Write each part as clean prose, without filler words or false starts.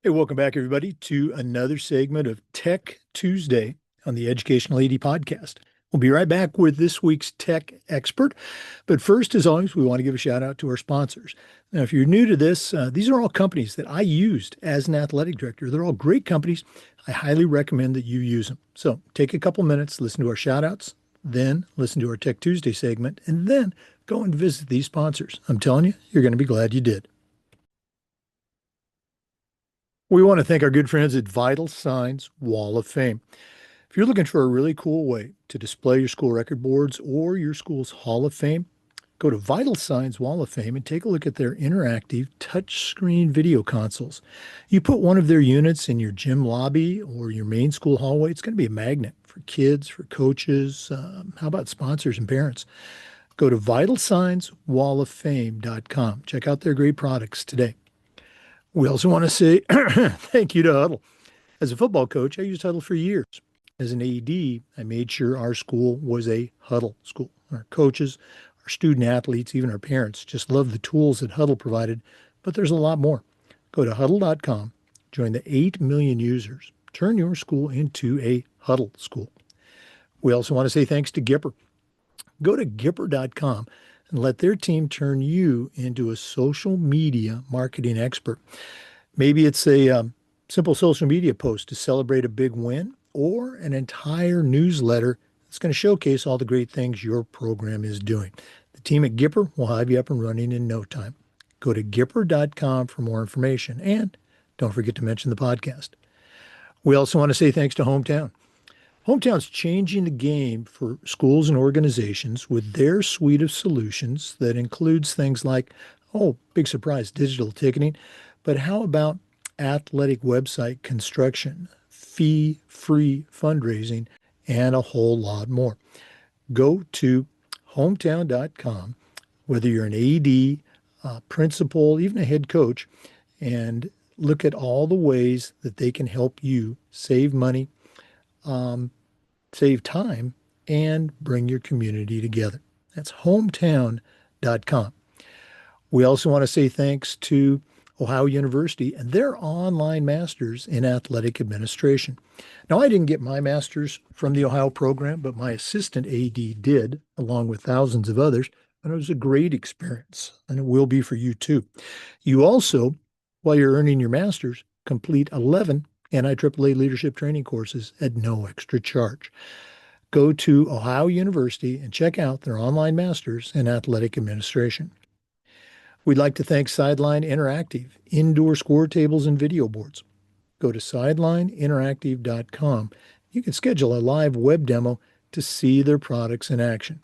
Hey, welcome back, everybody, to another segment of Tech Tuesday on the Educational AD Podcast. We'll be right back with this week's tech expert. But first, as always, we want to give a shout out to our sponsors. Now, if you're new to this, these are all companies that I used as an athletic director. They're all great companies. I highly recommend that you use them. So take a couple minutes, listen to our shout outs, then listen to our Tech Tuesday segment, and then go and visit these sponsors. I'm telling you, you're going to be glad you did. We want to thank our good friends at Vital Signs Wall of Fame. If you're looking for a really cool way to display your school record boards or your school's Hall of Fame, go to Vital Signs Wall of Fame and take a look at their interactive touchscreen video consoles. You put one of their units in your gym lobby or your main school hallway, it's going to be a magnet for kids, for coaches. How about sponsors and parents? Go to vitalsignswalloffame.com. Check out their great products today. We also want to say thank you to Huddle. As a football coach, I used Huddle for years. As an AD, I made sure our school was a Huddle school. Our coaches, our student athletes, even our parents just love the tools that Huddle provided, but there's a lot more. Go to huddle.com, join the 8 million users, turn your school into a Huddle school. We also want to say thanks to Gipper. Go to Gipper.com and let their team turn you into a social media marketing expert. Maybe it's a simple social media post to celebrate a big win or an entire newsletter that's going to showcase all the great things your program is doing. The team at Gipper will have you up and running in no time. Go to Gipper.com for more information and don't forget to mention the podcast. We also want to say thanks to Hometown. Hometown's changing the game for schools and organizations with their suite of solutions that includes things like, oh, big surprise, digital ticketing. But how about athletic website construction, fee-free fundraising, and a whole lot more? Go to hometown.com, whether you're an AD, principal, even a head coach, and look at all the ways that they can help you save money, save time, and bring your community together. That's hometown.com. We also want to say thanks to Ohio University and their online masters in athletic administration. Now, I didn't get my master's from the Ohio program, but my assistant AD did, along with thousands of others, and it was a great experience, and it will be for you too. You also, while you're earning your master's, complete 11 NIAAA leadership training courses at no extra charge. Go to Ohio University and check out their online masters in athletic administration. We'd like to thank Sideline Interactive, indoor score tables and video boards. Go to sidelineinteractive.com. You can schedule a live web demo to see their products in action.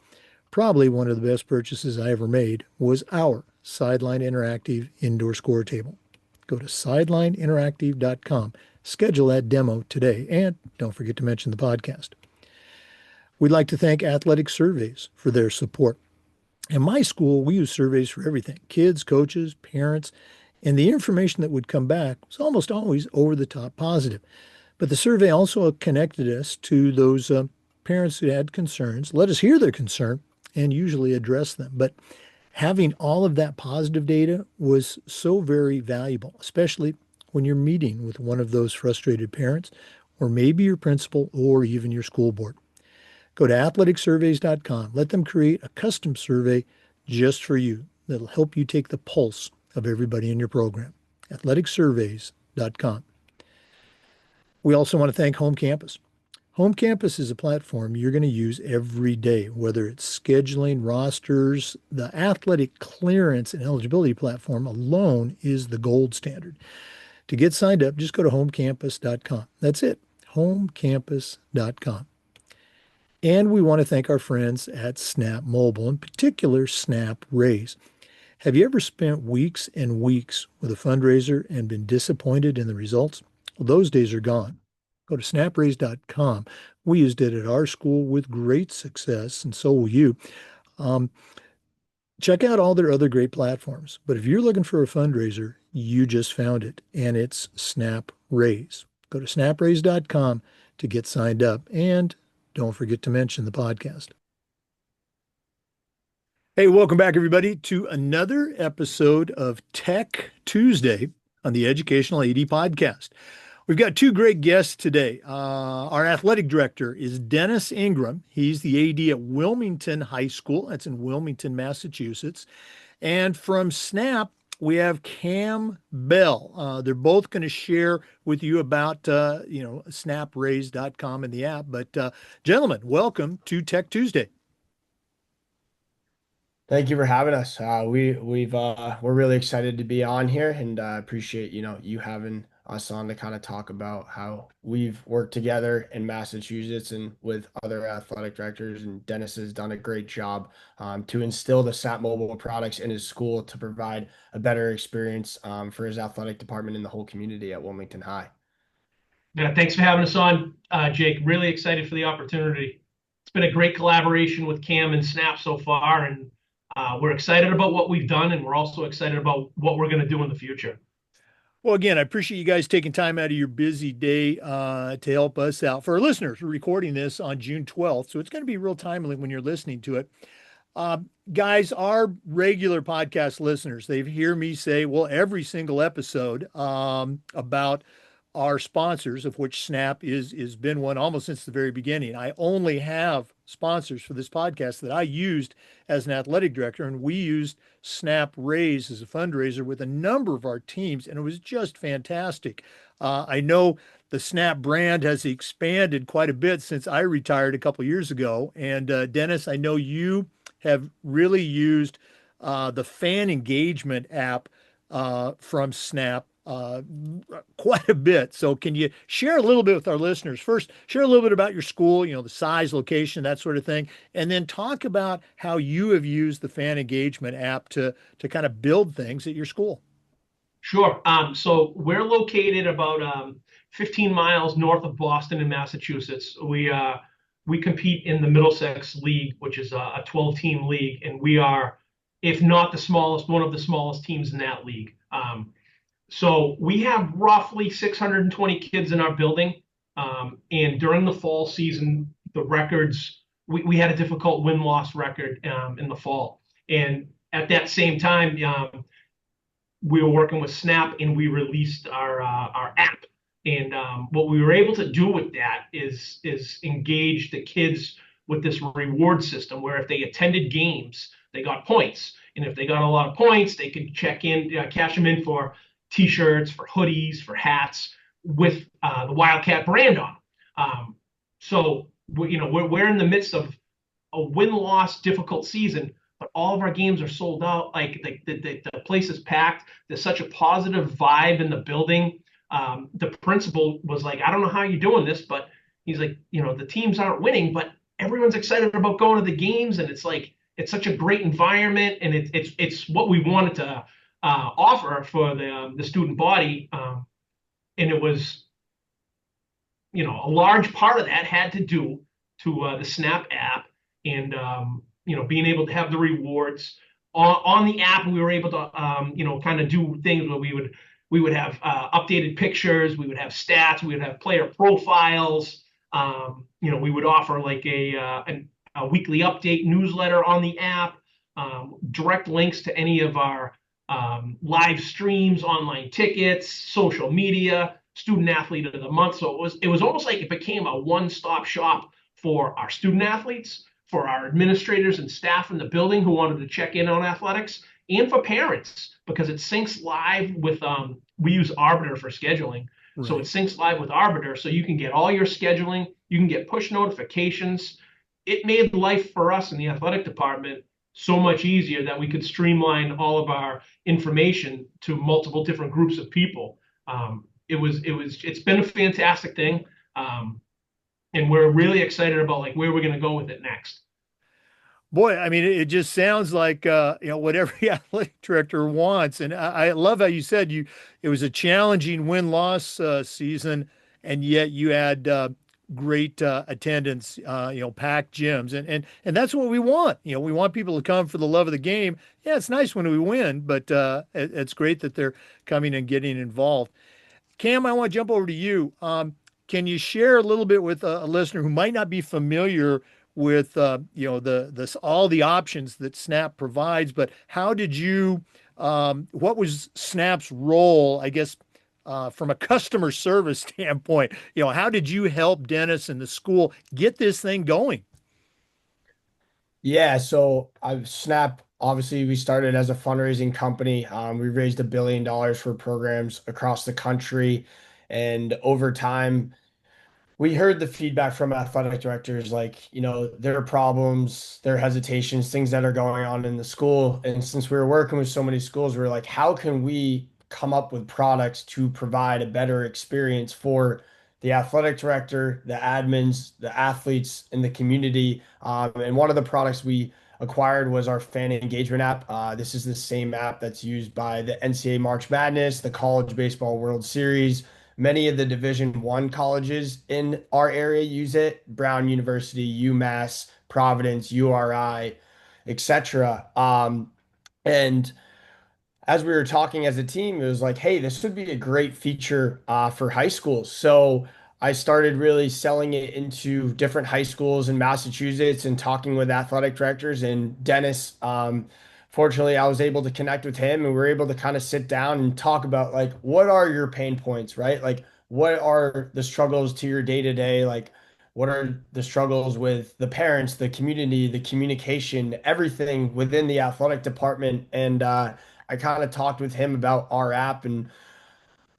Probably one of the best purchases I ever made was our Sideline Interactive indoor score table. Go to sidelineinteractive.com. Schedule that demo today, and don't forget to mention the podcast. We'd like to thank Athletic Surveys for their support. In my school, we use surveys for everything, kids, coaches, parents, and the information that would come back was almost always over the top positive. But the survey also connected us to those parents who had concerns, let us hear their concern, and usually address them. But having all of that positive data was so very valuable, especially when you're meeting with one of those frustrated parents, or maybe your principal, or even your school board. Go to athleticsurveys.com. Let them create a custom survey just for you that'll help you take the pulse of everybody in your program. athleticsurveys.com. We also want to thank Home Campus. Home Campus is a platform you're going to use every day, whether it's scheduling, rosters. The athletic clearance and eligibility platform alone is the gold standard. To get signed up, just go to homecampus.com. That's it, homecampus.com. And we want to thank our friends at Snap Mobile, in particular Snap Raise. Have you ever spent weeks and weeks with a fundraiser and been disappointed in the results? Well, those days are gone. Go to snapraise.com. We used it at our school with great success, and so will you. Check out all their other great platforms. But if you're looking for a fundraiser, you just found it, and it's Snap Raise. Go to snapraise.com to get signed up, and don't forget to mention the podcast. Hey, welcome back, everybody, to another episode of Tech Tuesday on the Educational AD Podcast. We've got two great guests today. Our athletic director is Dennis Ingram. He's the AD at Wilmington High School. That's in Wilmington, Massachusetts. And from Snap, we have Cam Bell. They're both going to share with you about, snapraise.com and the app. But gentlemen, welcome to Tech Tuesday. Thank you for having us. We're really excited to be on here, and appreciate you having us on to kind of talk about how we've worked together in Massachusetts and with other athletic directors. And Dennis has done a great job to instill the SAP mobile products in his school to provide a better experience for his athletic department and the whole community at Wilmington High. Yeah, thanks for having us on, Jake. Really excited for the opportunity. It's been a great collaboration with Cam and Snap so far, and we're excited about what we've done, and we're also excited about what we're going to do in the future. Well, again, I appreciate you guys taking time out of your busy day to help us out. For our listeners, we're recording this on June 12th, so it's going to be real timely when you're listening to it. Guys, our regular podcast listeners, they hear me say, well, every single episode about our sponsors, of which Snap is been one almost since the very beginning. I only have sponsors for this podcast that I used as an athletic director, and we used Snap Raise as a fundraiser with a number of our teams, and it was just fantastic. I know the Snap brand has expanded quite a bit since I retired a couple years ago. And Dennis, I know you have really used the fan engagement app from Snap quite a bit. So can you share a little bit with our listeners? First, share a little bit about your school, the size, location, that sort of thing, and then talk about how you have used the fan engagement app to kind of build things at your school. Sure. So we're located about 15 miles north of Boston in Massachusetts. We compete in the Middlesex League, which is a 12-team league, and we are, if not the smallest, one of the smallest teams in that league. So we have roughly 620 kids in our building. And during the fall season, the records, we had a difficult win-loss record in the fall. And at that same time, we were working with Snap and we released our app. And what we were able to do with that is engage the kids with this reward system where if they attended games, they got points. And if they got a lot of points, they could cash them in for T-shirts, for hoodies, for hats with the Wildcat brand on. So we're in the midst of a win-loss difficult season, but all of our games are sold out. Like the place is packed. There's such a positive vibe in the building. The principal was like, I don't know how you're doing this, but he's like, the teams aren't winning, but everyone's excited about going to the games, and it's like it's such a great environment, and it's what we wanted to offer for the student body, and it was, a large part of that had to do to the Snap app and being able to have the rewards on the app. We were able to kind of do things where we would have updated pictures, we would have stats, we would have player profiles. We would offer like a weekly update newsletter on the app, direct links to any of our live streams, online tickets, social media, student athlete of the month. So it was almost like it became a one-stop shop for our student athletes, for our administrators and staff in the building who wanted to check in on athletics, and for parents because it syncs live with we use Arbiter for scheduling. Right. So it syncs live with Arbiter, so you can get all your scheduling, you can get push notifications. It made life for us in the athletic department so much easier that we could streamline all of our information to multiple different groups of people. It's been a fantastic thing. And we're really excited about like where we're going to go with it next. Boy, I mean, it just sounds like what every athletic director wants, and I love how you said it was a challenging win-loss season, and yet you had great attendance, packed gyms, and that's what we want. We want people to come for the love of the game. Yeah, it's nice when we win, but it's great that they're coming and getting involved. Cam, I want to jump over to you. Can you share a little bit with a listener who might not be familiar with all the options that Snap provides, but how did you what was Snap's role, I guess, from a customer service standpoint. How did you help Dennis and the school get this thing going? Yeah, so Snap, obviously, we started as a fundraising company. We raised $1 billion for programs across the country. And over time, we heard the feedback from athletic directors, like, their problems, their hesitations, things that are going on in the school. And since we were working with so many schools, we were like, how can we come up with products to provide a better experience for the athletic director, the admins, the athletes, and the community? And one of the products we acquired was our fan engagement app. This is the same app that's used by the NCAA March Madness, the College Baseball World Series. Many of the Division I colleges in our area use it: Brown University, UMass, Providence, URI, etc. And as we were talking as a team, it was like, hey, this would be a great feature for high schools. So I started really selling it into different high schools in Massachusetts and talking with athletic directors. And Dennis, fortunately, I was able to connect with him, and we were able to kind of sit down and talk about, like, what are your pain points, right? Like, what are the struggles to your day to day? Like, what are the struggles with the parents, the community, the communication, everything within the athletic department? And I kind of talked with him about our app, and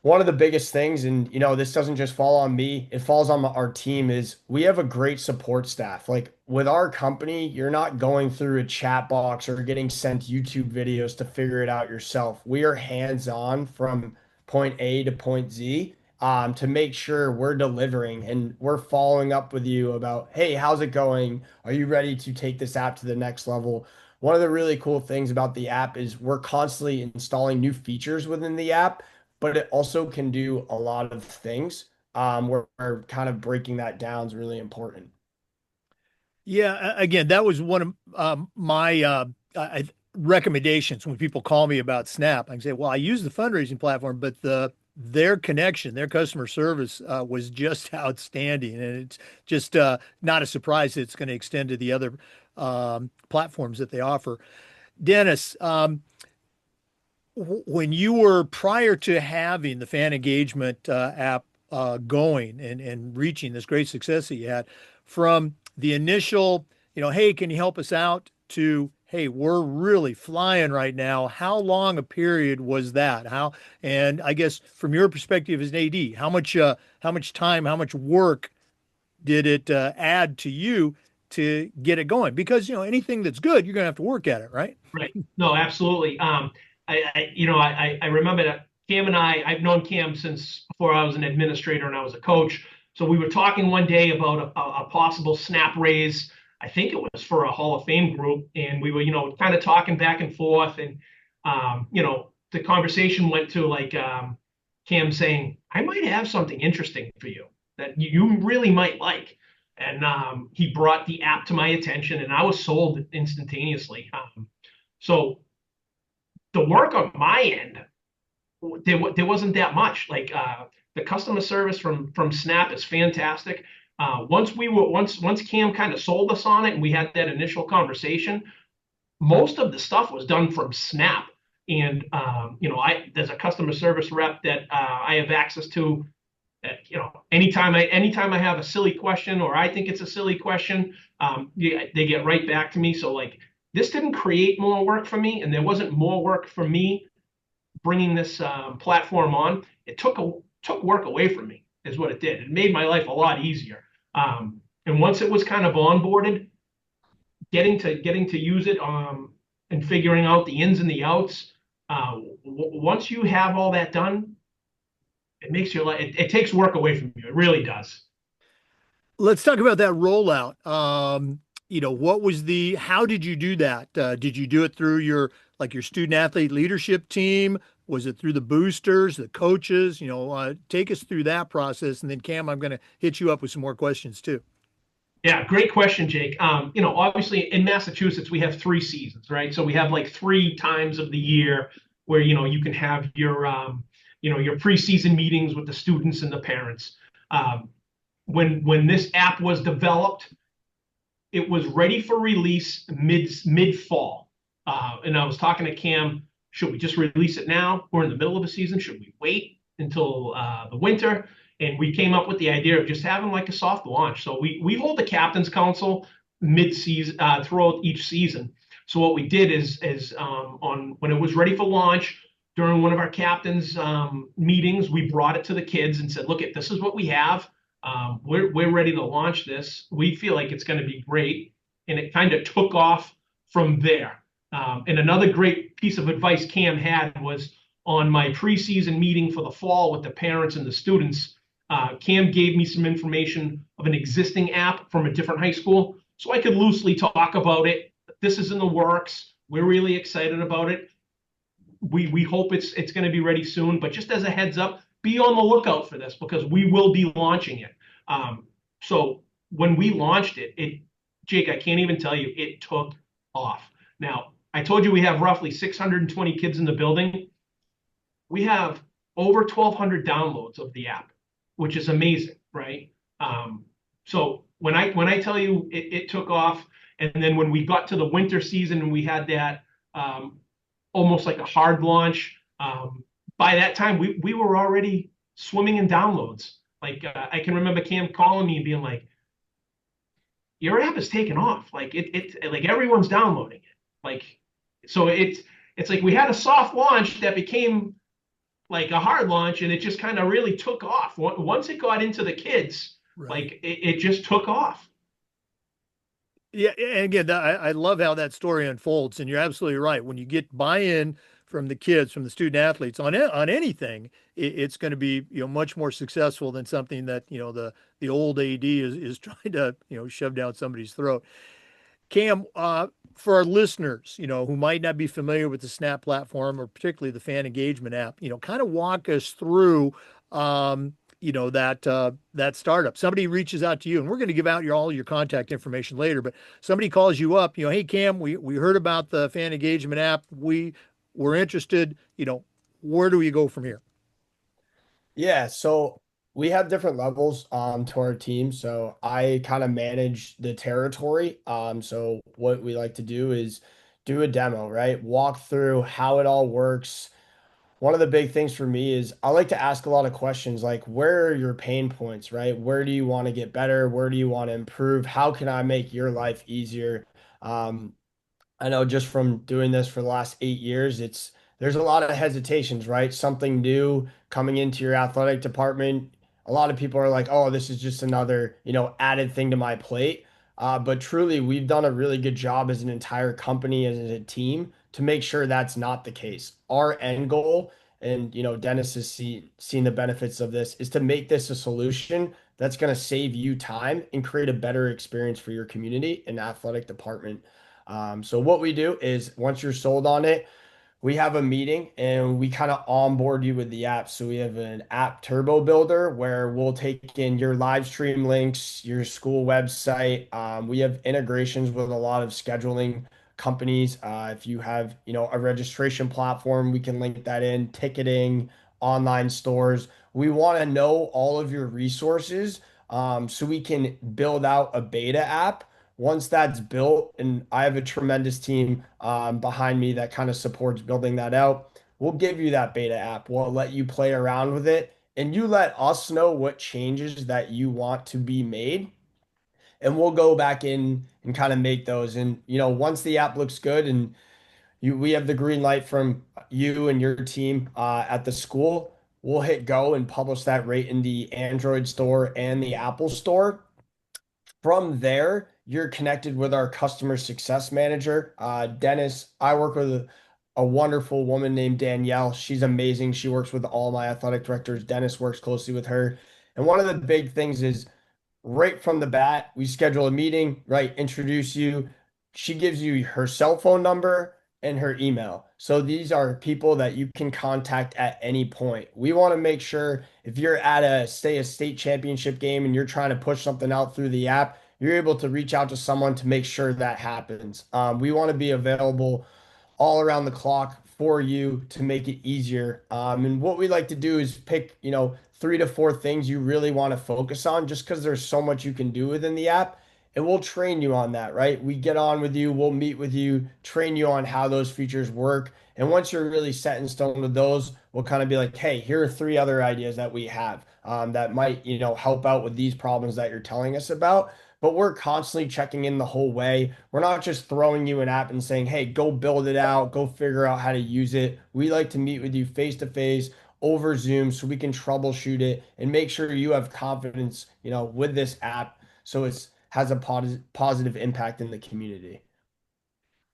one of the biggest things, and this doesn't just fall on me, it falls on our team, is we have a great support staff. Like, with our company, you're not going through a chat box or getting sent YouTube videos to figure it out yourself. We are hands-on from point A to point Z, to make sure we're delivering, and we're following up with you about, hey, how's it going? Are you ready to take this app to the next level? One of the really cool things about the app is we're constantly installing new features within the app, but it also can do a lot of things. Where kind of breaking that down is really important. Yeah, again, that was one of my recommendations when people call me about Snap. I can say, well, I use the fundraising platform, but their connection, their customer service was just outstanding, and it's just not a surprise that it's going to extend to the other platforms that they offer. Dennis, when you were prior to having the fan engagement app going and reaching this great success that you had, from the initial, hey, can you help us out, to, hey, we're really flying right now, how long a period was that? And I guess from your perspective as an AD, how much time, how much work did it add to you to get it going? Because anything that's good, you're gonna have to work at it, right? Right. No, absolutely. I remember that Cam and I've known Cam since before I was an administrator and I was a coach. So we were talking one day about a possible snap raise. I think it was for a Hall of Fame group, and we were, kind of talking back and forth, and the conversation went to, like, Cam saying, "I might have something interesting for you that you really might like." And he brought the app to my attention, and I was sold instantaneously. So the work on my end, there wasn't that much. Like, the customer service from Snap is fantastic. Once Cam kind of sold us on it and we had that initial conversation, most of the stuff was done from Snap. And there's a customer service rep that I have access to. Anytime I have a silly question, or I think it's a silly question, they get right back to me. So, like, this didn't create more work for me, and there wasn't more work for me bringing this platform on. It took work away from me, is what it did. It made my life a lot easier. And once it was kind of onboarded, getting to use it, and figuring out the ins and the outs. Once you have all that done, it makes your life. It takes work away from you. It really does. Let's talk about that rollout. How did you do that? Did you do it through your student athlete leadership team? Was it through the boosters, the coaches? Take us through that process. And then, Cam, I'm going to hit you up with some more questions too. Yeah, great question, Jake. Obviously in Massachusetts, we have 3 seasons, right? So we have like 3 times of the year where, you can have your preseason meetings with the students and the parents. When this app was developed, it was ready for release mid fall. And I was talking to Cam, should we just release it now? We're in the middle of the season. Should we wait? the winter, and we came up with the idea of just having like a soft launch. So we hold the captain's council mid-season throughout each season. So what we did is on when it was ready for launch during one of our captains meetings, we brought it to the kids and said, "Look, this is what we have. We're ready to launch this. We feel like it's going to be great," and it kind of took off from there. And another great piece of advice Cam had was on my preseason meeting for the fall with the parents and the students. Cam gave me some information of an existing app from a different high school, so I could loosely talk about it. This is in the works. We're really excited about it. We hope it's going to be ready soon. But just as a heads up, be on the lookout for this because we will be launching it. So when we launched it, Jake, I can't even tell you, it took off. Now, I told you we have roughly 620 kids in the building. We have over 1,200 downloads of the app, which is amazing, right? So when I tell you it took off, and then when we got to the winter season and we had that almost like a hard launch, by that time we were already swimming in downloads. Like I can remember Cam calling me and being like, "Your app is taking off. Like it like everyone's downloading it." Like so it's like we had a soft launch that became like a hard launch, and it just kind of really took off. Once it got into the kids, Right. like it just took off. Yeah, and again, I love how that story unfolds, and you're absolutely right. When you get buy-in from the kids, from the student athletes on anything, it's going to be much more successful than something that the old AD is trying to shove down somebody's throat. Cam, for our listeners, who might not be familiar with the Snap platform or particularly the fan engagement app, kind of walk us through, that startup. Somebody reaches out to you, and we're going to give out all your contact information later. But somebody calls you up, hey Cam, we heard about the fan engagement app. We're interested. Where do we go from here? Yeah, so we have different levels to our team. So I kind of manage the territory. So what we like to do is do a demo, right? Walk through how it all works. One of the big things for me is I like to ask a lot of questions like where are your pain points, right? Where do you want to get better? Where do you want to improve? How can I make your life easier? Um, I know just from doing this for the last 8 years, there's a lot of hesitations, right? Something new coming into your athletic department. A lot of people are like, "Oh, this is just another, added thing to my plate." But truly, we've done a really good job as an entire company, as a team, to make sure that's not the case. Our end goal, and Dennis has seen the benefits of this, is to make this a solution that's going to save you time and create a better experience for your community and athletic department. So what we do is once you're sold on it, we have a meeting and we kind of onboard you with the app. So we have an app turbo builder where we'll take in your live stream links, your school website. We have integrations with a lot of scheduling companies. If you have, a registration platform, we can link that in, ticketing, online stores. We want to know all of your resources so we can build out a beta app. Once that's built, and I have a tremendous team behind me that kind of supports building that out, we'll give you that beta app. We'll let you play around with it, and you let us know what changes that you want to be made, and we'll go back in and kind of make those. And once the app looks good, and we have the green light from you and your team at the school, we'll hit go and publish that right in the Android store and the Apple store. From there, you're connected with our customer success manager, Dennis. I work with a wonderful woman named Danielle. She's amazing. She works with all my athletic directors. Dennis works closely with her. And one of the big things is right from the bat, we schedule a meeting, right? Introduce you. She gives you her cell phone number and her email. So these are people that you can contact at any point. We want to make sure if you're at a state championship game and you're trying to push something out through the app, you're able to reach out to someone to make sure that happens. We want to be available all around the clock for you to make it easier. And what we like to do is pick, 3 to 4 things you really want to focus on just because there's so much you can do within the app. and we'll train you on that, right? We get on with you, we'll meet with you, train you on how those features work. And once you're really set in stone with those, we'll kind of be like, hey, here are three other ideas that we have that might, help out with these problems that you're telling us about. But we're constantly checking in the whole way. We're not just throwing you an app and saying, hey, go build it out, go figure out how to use it. We like to meet with you face to face over Zoom so we can troubleshoot it and make sure you have confidence, with this app so it's has a positive impact in the community.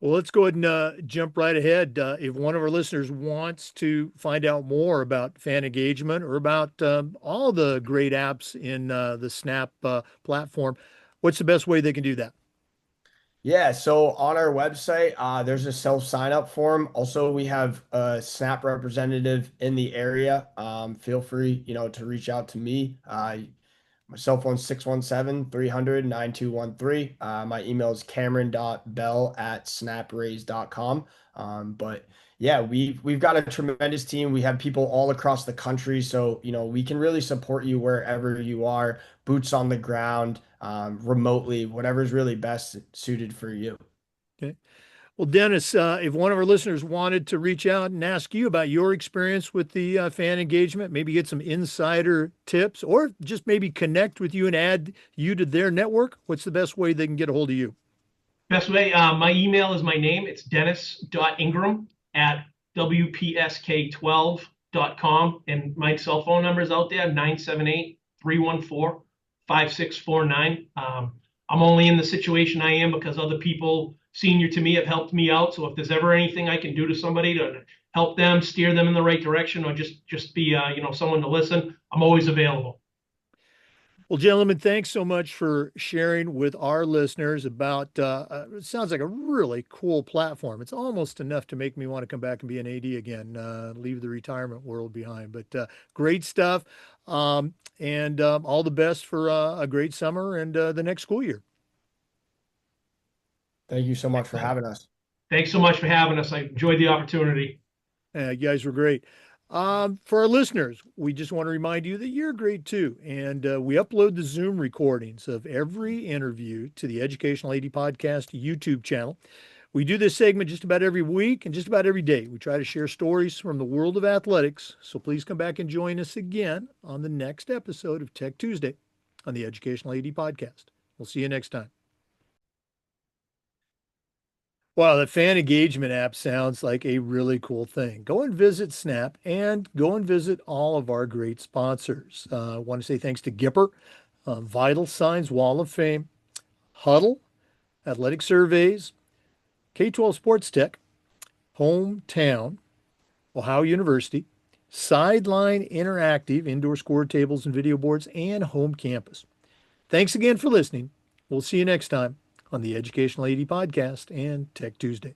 Well, let's go ahead and jump right ahead. If one of our listeners wants to find out more about fan engagement or about all the great apps in the Snap platform, what's the best way they can do that? Yeah, so on our website, there's a self sign up form. Also, we have a Snap representative in the area. Feel free, to reach out to me. My cell phone 617-300-9213. My email is cameron.bell@snapraise.com. But yeah, we've got a tremendous team. We have people all across the country. So, we can really support you wherever you are, boots on the ground, remotely, whatever's really best suited for you. Okay. Well, Dennis, if one of our listeners wanted to reach out and ask you about your experience with the fan engagement, maybe get some insider tips, or just maybe connect with you and add you to their network, what's the best way they can get a hold of you? Best way, my email is my name. It's dennis.ingram@wpsk12.com. And my cell phone number is out there, 978-314-5649. I'm only in the situation I am because other people senior to me have helped me out. So if there's ever anything I can do to somebody to help them, steer them in the right direction, or just be someone to listen, I'm always available. Well, gentlemen, thanks so much for sharing with our listeners about it sounds like a really cool platform. It's almost enough to make me want to come back and be an AD again, leave the retirement world behind. But great stuff. And all the best for a great summer and the next school year. Thank you so much for having us. Thanks so much for having us. I enjoyed the opportunity. You guys were great. For our listeners, we just want to remind you that you're great too. And we upload the Zoom recordings of every interview to the Educational AD Podcast YouTube channel. We do this segment just about every week and just about every day. We try to share stories from the world of athletics. So please come back and join us again on the next episode of Tech Tuesday on the Educational AD Podcast. We'll see you next time. Wow, the fan engagement app sounds like a really cool thing. Go and visit Snap and go and visit all of our great sponsors. I want to say thanks to Gipper, Vital Signs Wall of Fame, Huddle, Athletic Surveys, K-12 Sports Tech, Hometown, Ohio University, Sideline Interactive, indoor score tables and video boards, and Home Campus. Thanks again for listening. We'll see you next time on the Educational AD Podcast and Tech Tuesday.